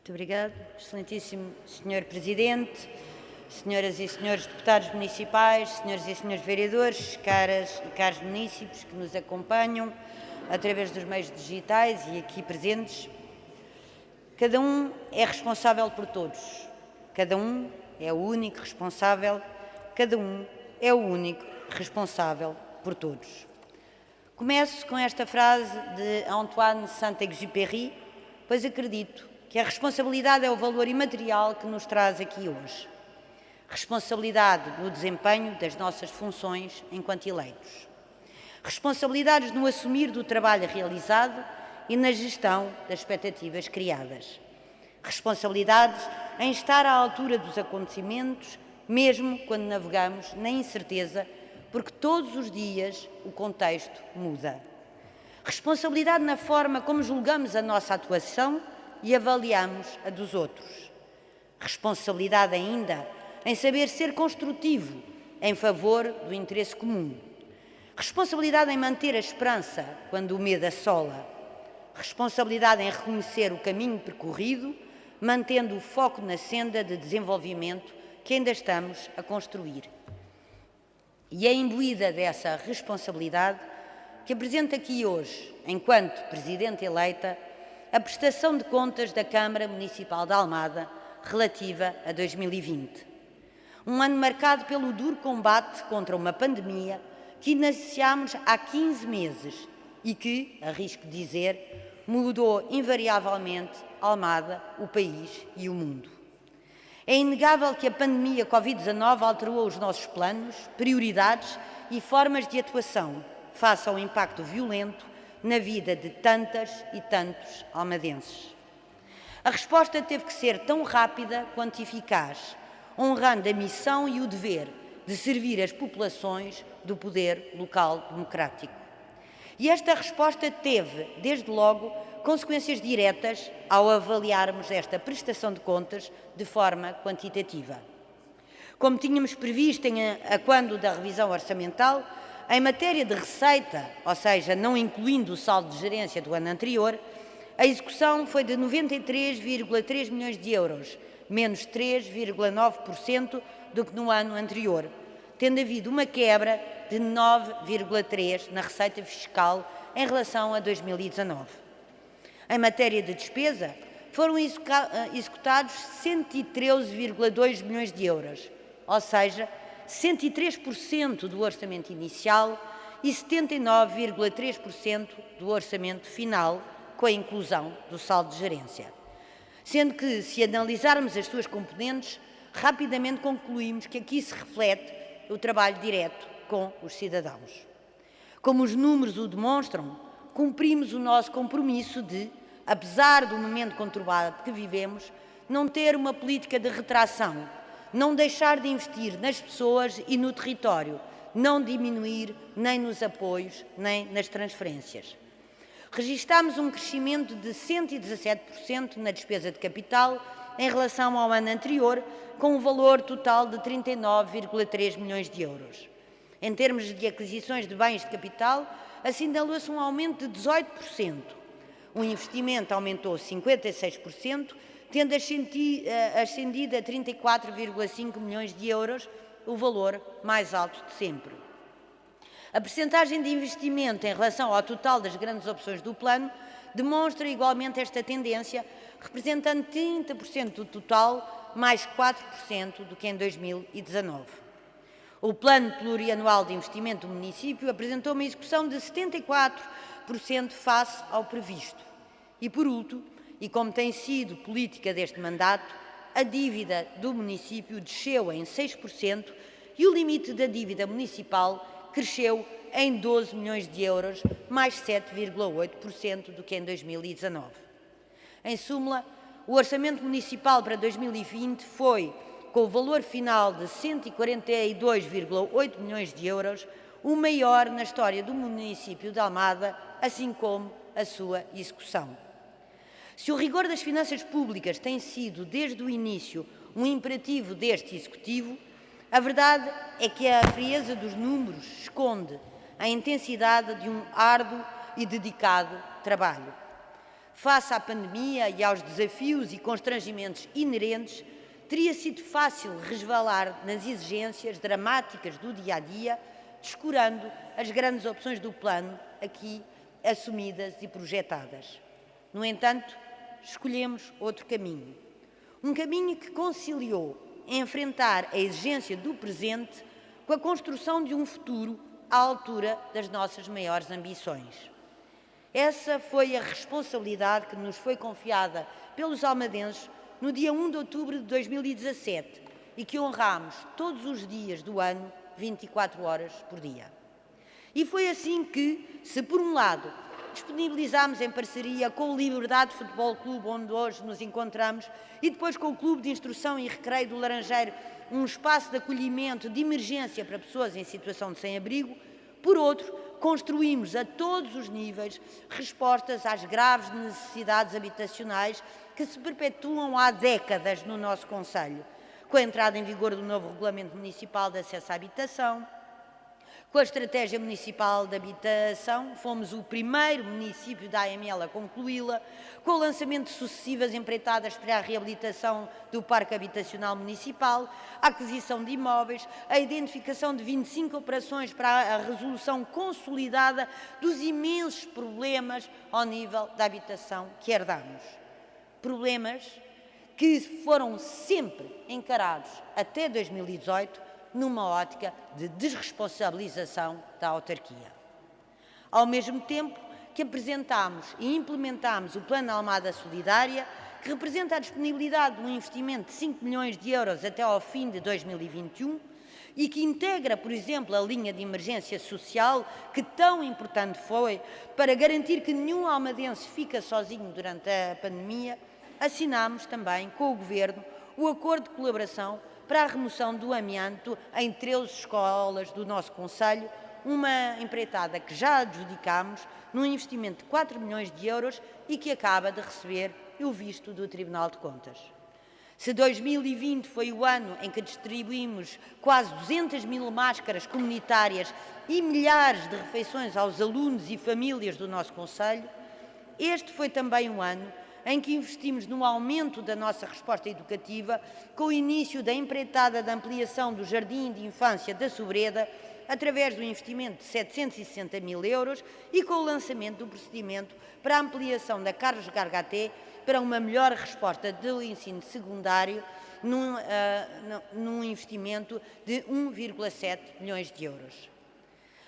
Muito obrigada. Excelentíssimo Sr. Presidente, senhoras e senhores deputados municipais, senhoras e senhores vereadores, caras e caros munícipes que nos acompanham através dos meios digitais e aqui presentes, cada um é responsável por todos, cada um é o único responsável, cada um é o único responsável por todos. Começo com esta frase de Antoine Saint-Exupéry, pois acredito que a responsabilidade é o valor imaterial que nos traz aqui hoje. Responsabilidade no desempenho das nossas funções enquanto eleitos. Responsabilidades no assumir do trabalho realizado e na gestão das expectativas criadas. Responsabilidades em estar à altura dos acontecimentos, mesmo quando navegamos na incerteza, porque todos os dias o contexto muda. Responsabilidade na forma como julgamos a nossa atuação e avaliamos a dos outros. Responsabilidade ainda em saber ser construtivo em favor do interesse comum. Responsabilidade em manter a esperança quando o medo assola. Responsabilidade em reconhecer o caminho percorrido, mantendo o foco na senda de desenvolvimento que ainda estamos a construir. E é imbuída dessa responsabilidade que apresento aqui hoje, enquanto Presidente eleita, a prestação de contas da Câmara Municipal de Almada relativa a 2020. Um ano marcado pelo duro combate contra uma pandemia que iniciámos há 15 meses e que, arrisco dizer, mudou invariavelmente Almada, o país e o mundo. É inegável que a pandemia Covid-19 alterou os nossos planos, prioridades e formas de atuação face ao impacto violento na vida de tantas e tantos almadenses. A resposta teve que ser tão rápida quanto eficaz, honrando a missão e o dever de servir as populações do poder local democrático. E esta resposta teve, desde logo, consequências diretas ao avaliarmos esta prestação de contas de forma quantitativa. Como tínhamos previsto a quando da revisão orçamental, em matéria de receita, ou seja, não incluindo o saldo de gerência do ano anterior, a execução foi de 93,3 milhões de euros, menos 3,9% do que no ano anterior, tendo havido uma quebra de 9,3% na receita fiscal em relação a 2019. Em matéria de despesa, foram executados 113,2 milhões de euros, ou seja, 103% do orçamento inicial e 79,3% do orçamento final, com a inclusão do saldo de gerência. Sendo que, se analisarmos as suas componentes, rapidamente concluímos que aqui se reflete o trabalho direto com os cidadãos. Como os números o demonstram, cumprimos o nosso compromisso de, apesar do momento conturbado que vivemos, não ter uma política de retração, não deixar de investir nas pessoas e no território, não diminuir nem nos apoios nem nas transferências. Registámos um crescimento de 117% na despesa de capital em relação ao ano anterior, com um valor total de 39,3 milhões de euros. Em termos de aquisições de bens de capital, assinalou-se um aumento de 18%. O investimento aumentou 56%, tendo ascendido a 34,5 milhões de euros, o valor mais alto de sempre. A percentagem de investimento em relação ao total das grandes opções do plano demonstra igualmente esta tendência, representando 30% do total, mais 4% do que em 2019. O Plano Plurianual de Investimento do município apresentou uma execução de 74% face ao previsto. E, por último, e como tem sido política deste mandato, a dívida do município desceu em 6% e o limite da dívida municipal cresceu em 12 milhões de euros, mais 7,8% do que em 2019. Em súmula, o orçamento municipal para 2020 foi, com o valor final de 142,8 milhões de euros, o maior na história do município de Almada, assim como a sua execução. Se o rigor das finanças públicas tem sido, desde o início, um imperativo deste Executivo, a verdade é que a frieza dos números esconde a intensidade de um árduo e dedicado trabalho. Face à pandemia e aos desafios e constrangimentos inerentes, teria sido fácil resvalar nas exigências dramáticas do dia-a-dia, descurando as grandes opções do plano aqui assumidas e projetadas. No entanto, escolhemos outro caminho. Um caminho que conciliou enfrentar a exigência do presente com a construção de um futuro à altura das nossas maiores ambições. Essa foi a responsabilidade que nos foi confiada pelos almadenses no dia 1 de outubro de 2017 e que honramos todos os dias do ano, 24 horas por dia. E foi assim que, se por um lado disponibilizámos em parceria com o Liberdade Futebol Clube, onde hoje nos encontramos, e depois com o Clube de Instrução e Recreio do Laranjeiro, um espaço de acolhimento de emergência para pessoas em situação de sem-abrigo, por outro, construímos a todos os níveis respostas às graves necessidades habitacionais que se perpetuam há décadas no nosso concelho, com a entrada em vigor do novo Regulamento Municipal de Acesso à Habitação, com a Estratégia Municipal de Habitação, fomos o primeiro município da AML a concluí-la, com o lançamento de sucessivas empreitadas para a reabilitação do Parque Habitacional Municipal, a aquisição de imóveis, a identificação de 25 operações para a resolução consolidada dos imensos problemas ao nível da habitação que herdamos. Problemas que foram sempre encarados até 2018 numa ótica de desresponsabilização da autarquia. Ao mesmo tempo que apresentámos e implementámos o Plano Almada Solidária, que representa a disponibilidade de um investimento de 5 milhões de euros até ao fim de 2021 e que integra, por exemplo, a linha de emergência social, que tão importante foi para garantir que nenhum almadense fica sozinho durante a pandemia, assinámos também com o Governo o acordo de colaboração para a remoção do amianto em 13 escolas do nosso concelho, uma empreitada que já adjudicámos num investimento de 4 milhões de euros e que acaba de receber o visto do Tribunal de Contas. Se 2020 foi o ano em que distribuímos quase 200 mil máscaras comunitárias e milhares de refeições aos alunos e famílias do nosso concelho, este foi também um ano em que investimos no aumento da nossa resposta educativa, com o início da empreitada de ampliação do Jardim de Infância da Sobreda, através do investimento de 760 mil euros e com o lançamento do procedimento para a ampliação da Carlos Gargaté para uma melhor resposta do ensino secundário, num investimento de 1,7 milhões de euros.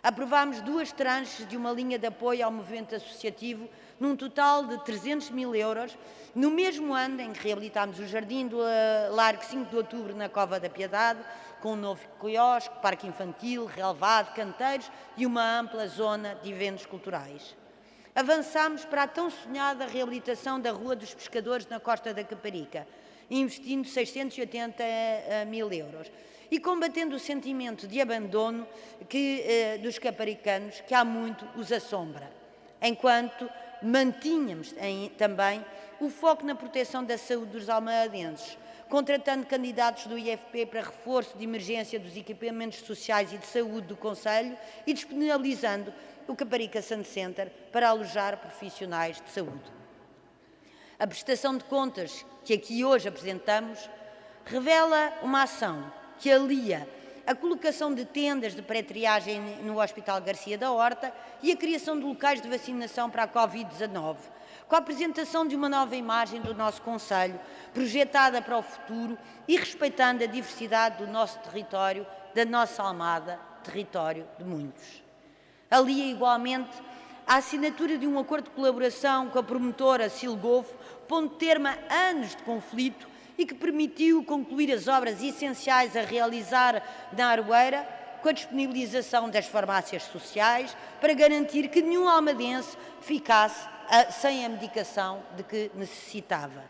Aprovámos 2 tranches de uma linha de apoio ao movimento associativo, num total de 300 mil euros, no mesmo ano em que reabilitámos o Jardim do Largo 5 de Outubro na Cova da Piedade, com um novo quiosque, parque infantil, relevado, canteiros e uma ampla zona de eventos culturais. Avançámos para a tão sonhada reabilitação da Rua dos Pescadores na Costa da Caparica, investindo 680 mil euros. E combatendo o sentimento de abandono dos caparicanos, que há muito os assombra, enquanto mantínhamos também o foco na proteção da saúde dos almadenses, contratando candidatos do IFP para reforço de emergência dos equipamentos sociais e de saúde do concelho e disponibilizando o Caparica Sun Center para alojar profissionais de saúde. A prestação de contas que aqui hoje apresentamos revela uma ação que alia a colocação de tendas de pré-triagem no Hospital Garcia da Horta e a criação de locais de vacinação para a Covid-19, com a apresentação de uma nova imagem do nosso concelho, projetada para o futuro e respeitando a diversidade do nosso território, da nossa Almada, território de muitos. Alia igualmente a assinatura de um acordo de colaboração com a promotora Silgolfo, pondo termo a anos de conflito e que permitiu concluir as obras essenciais a realizar na Aroeira, com a disponibilização das farmácias sociais, para garantir que nenhum almadense ficasse sem a medicação de que necessitava.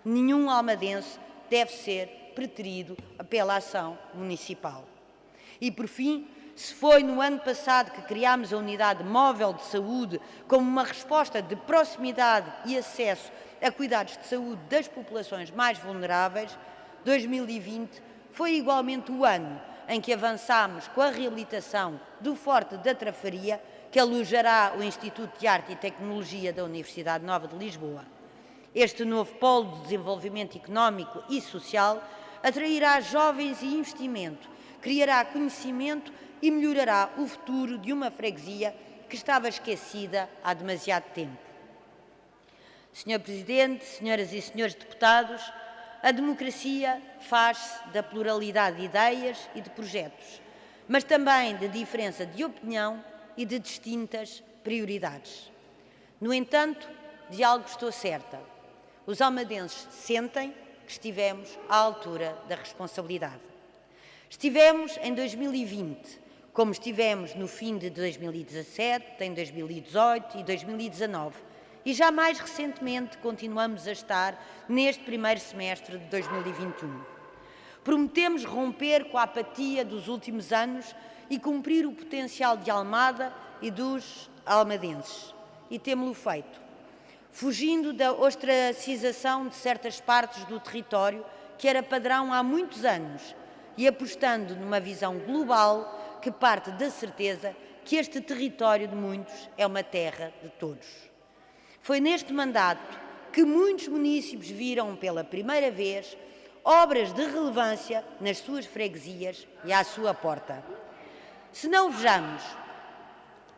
Nenhum almadense deve ser preterido pela ação municipal. E, por fim, se foi no ano passado que criámos a Unidade Móvel de Saúde como uma resposta de proximidade e acesso a cuidados de saúde das populações mais vulneráveis, 2020 foi igualmente o ano em que avançámos com a reabilitação do Forte da Trafaria, que alojará o Instituto de Arte e Tecnologia da Universidade Nova de Lisboa. Este novo polo de desenvolvimento económico e social atrairá jovens e investimento, criará conhecimento e melhorará o futuro de uma freguesia que estava esquecida há demasiado tempo. Senhor Presidente, senhoras e senhores deputados, a democracia faz-se da pluralidade de ideias e de projetos, mas também da diferença de opinião e de distintas prioridades. No entanto, de algo estou certa. Os almadenses sentem que estivemos à altura da responsabilidade. Estivemos em 2020, como estivemos no fim de 2017, em 2018 e 2019, e já mais recentemente continuamos a estar neste primeiro semestre de 2021. Prometemos romper com a apatia dos últimos anos e cumprir o potencial de Almada e dos almadenses. E temo-lo feito, fugindo da ostracização de certas partes do território que era padrão há muitos anos e apostando numa visão global que parte da certeza que este território de muitos é uma terra de todos. Foi neste mandato que muitos municípios viram pela primeira vez obras de relevância nas suas freguesias e à sua porta. Se não vejamos,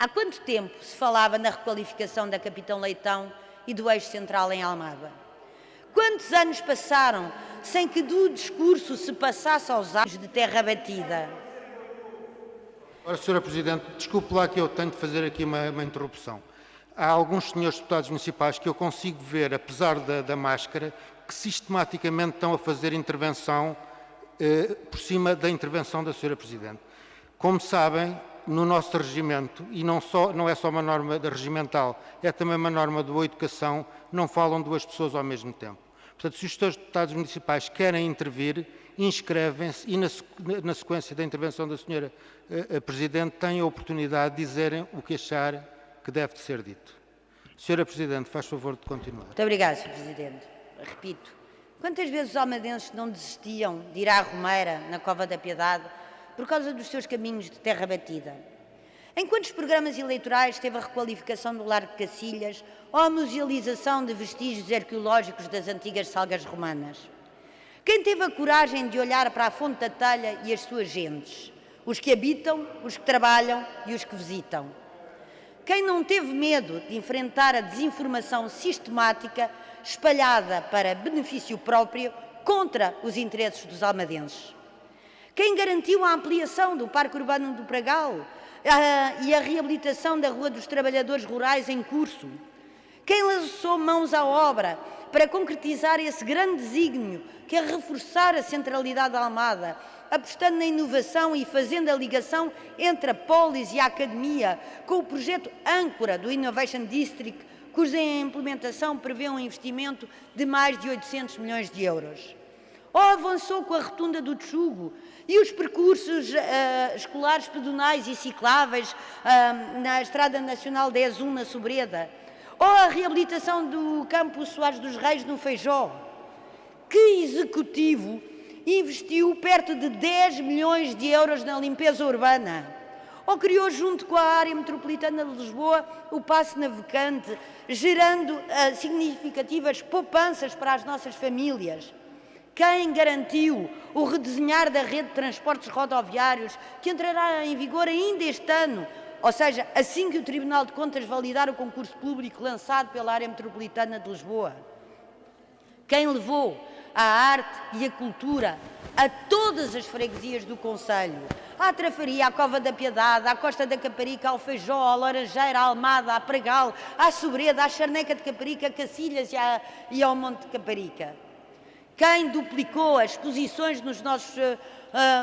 há quanto tempo se falava na requalificação da Capitão Leitão e do eixo central em Almada? Quantos anos passaram sem que do discurso se passasse aos atos de terra batida? Ora, Sra. Presidente, desculpe lá que eu tenho de fazer aqui uma interrupção. Há alguns senhores deputados municipais que eu consigo ver, apesar da máscara, que sistematicamente estão a fazer intervenção por cima da intervenção da Sra. Presidente. Como sabem, no nosso regimento, e não é só uma norma regimental, é também uma norma da boa educação, não falam duas pessoas ao mesmo tempo. Portanto, se os senhores deputados municipais querem intervir, inscrevem-se e, na sequência da intervenção da Sra. Presidente, têm a oportunidade de dizerem o que achar que deve de ser dito. Sra. Presidente, faz favor de continuar. Muito obrigada, Sr. Presidente. Repito, quantas vezes os almadenses não desistiam de ir à Romeira, na Cova da Piedade, por causa dos seus caminhos de terra batida? Em quantos programas eleitorais teve a requalificação do Largo de Cacilhas ou a musealização de vestígios arqueológicos das antigas salgas romanas? Quem teve a coragem de olhar para a Fonte da Telha e as suas gentes? Os que habitam, os que trabalham e os que visitam. Quem não teve medo de enfrentar a desinformação sistemática espalhada para benefício próprio contra os interesses dos almadenses? Quem garantiu a ampliação do Parque Urbano do Pragal e a reabilitação da Rua dos Trabalhadores Rurais em curso? Quem lançou mãos à obra para concretizar esse grande desígnio que é reforçar a centralidade da Almada, apostando na inovação e fazendo a ligação entre a polis e a academia, com o projeto âncora do Innovation District, cuja implementação prevê um investimento de mais de 800 milhões de euros. Ou avançou com a rotunda do Tchugo e os percursos escolares pedonais e cicláveis na Estrada Nacional 10-1 na Sobreda, ou a reabilitação do Campo Soares dos Reis no Feijó. Que executivo investiu perto de 10 milhões de euros na limpeza urbana? Ou criou, junto com a área metropolitana de Lisboa, o passe navegante, gerando significativas poupanças para as nossas famílias? Quem garantiu o redesenhar da rede de transportes rodoviários, que entrará em vigor ainda este ano, ou seja, assim que o Tribunal de Contas validar o concurso público lançado pela área metropolitana de Lisboa? Quem levou a arte e a cultura a todas as freguesias do concelho? À Trafaria, à Cova da Piedade, à Costa da Caparica, ao Feijó, à Laranjeira, à Almada, à Pregal, à Sobreda, à Charneca de Caparica, a Cacilhas e ao Monte de Caparica? Quem duplicou as exposições nos nossos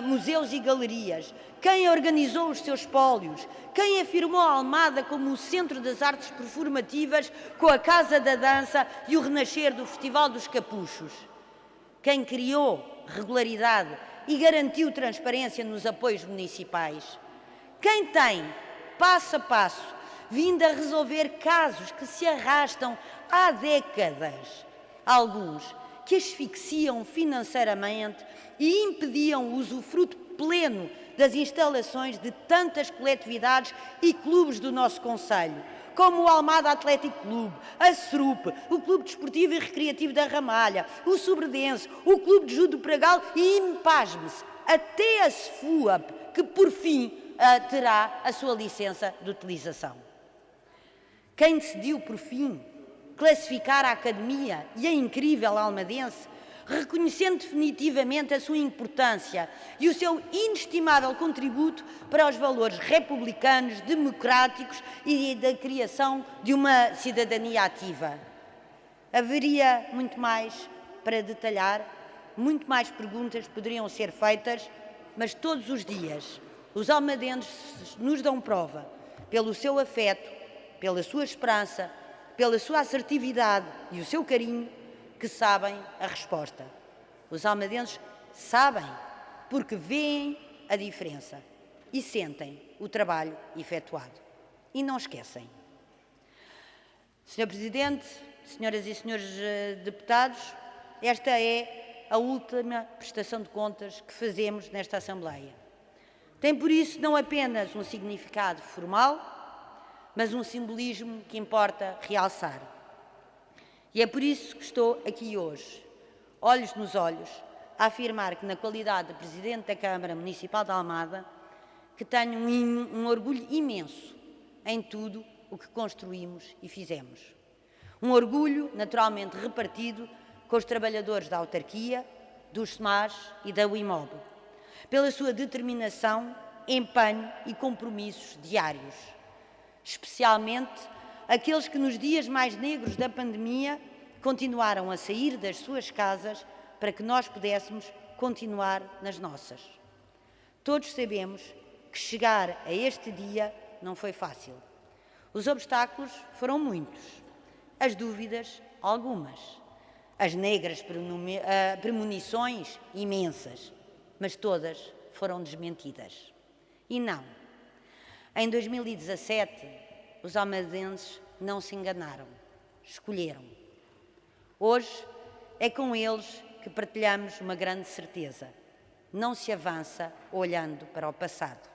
museus e galerias? Quem organizou os seus espólios? Quem afirmou a Almada como o centro das artes performativas, com a Casa da Dança e o renascer do Festival dos Capuchos? Quem criou regularidade e garantiu transparência nos apoios municipais? Quem tem, passo a passo, vindo a resolver casos que se arrastam há décadas, alguns que asfixiam financeiramente e impediam o usufruto pleno das instalações de tantas coletividades e clubes do nosso concelho, como o Almada Atlético Clube, a SRUP, o Clube Desportivo e Recreativo da Ramalha, o Sobredense, o Clube de Judo do Pragal e, pasme-se, até a SFUAP, que por fim terá a sua licença de utilização. Quem decidiu, por fim, classificar a Academia e a incrível almadense, reconhecendo definitivamente a sua importância e o seu inestimável contributo para os valores republicanos, democráticos e da criação de uma cidadania ativa. Haveria muito mais para detalhar, muito mais perguntas poderiam ser feitas, mas todos os dias os almadenses nos dão prova, pelo seu afeto, pela sua esperança, pela sua assertividade e o seu carinho, que sabem a resposta. Os almadenses sabem porque veem a diferença e sentem o trabalho efetuado. E não esquecem. Senhor Presidente, senhoras e senhores deputados, esta é a última prestação de contas que fazemos nesta Assembleia. Tem, por isso, não apenas um significado formal, mas um simbolismo que importa realçar. E é por isso que estou aqui hoje, olhos nos olhos, a afirmar que, na qualidade de Presidente da Câmara Municipal de Almada, que tenho um orgulho imenso em tudo o que construímos e fizemos. Um orgulho naturalmente repartido com os trabalhadores da autarquia, dos SMAS e da UIMOB, pela sua determinação, empenho e compromissos diários, especialmente aqueles que nos dias mais negros da pandemia continuaram a sair das suas casas para que nós pudéssemos continuar nas nossas. Todos sabemos que chegar a este dia não foi fácil. Os obstáculos foram muitos, as dúvidas, algumas, as negras premonições, imensas, mas todas foram desmentidas. E não, em 2017, os almadenses não se enganaram, escolheram. Hoje é com eles que partilhamos uma grande certeza. Não se avança olhando para o passado.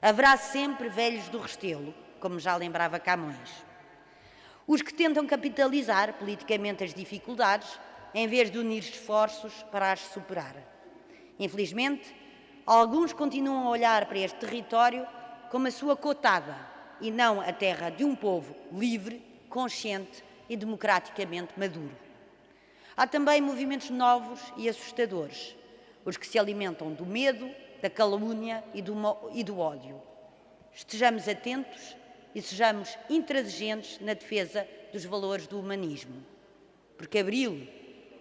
Haverá sempre velhos do Restelo, como já lembrava Camões. Os que tentam capitalizar politicamente as dificuldades, em vez de unir esforços para as superar. Infelizmente, alguns continuam a olhar para este território como a sua cotada e não a terra de um povo livre, consciente e democraticamente maduro. Há também movimentos novos e assustadores, os que se alimentam do medo, da calúnia e do ódio. Estejamos atentos e sejamos intransigentes na defesa dos valores do humanismo, porque abril,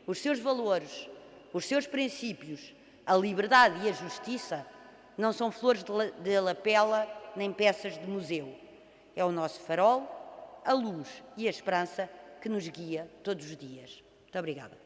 os seus valores, os seus princípios, a liberdade e a justiça não são flores de lapela nem peças de museu. É o nosso farol, a luz e a esperança que nos guia todos os dias. Muito obrigada.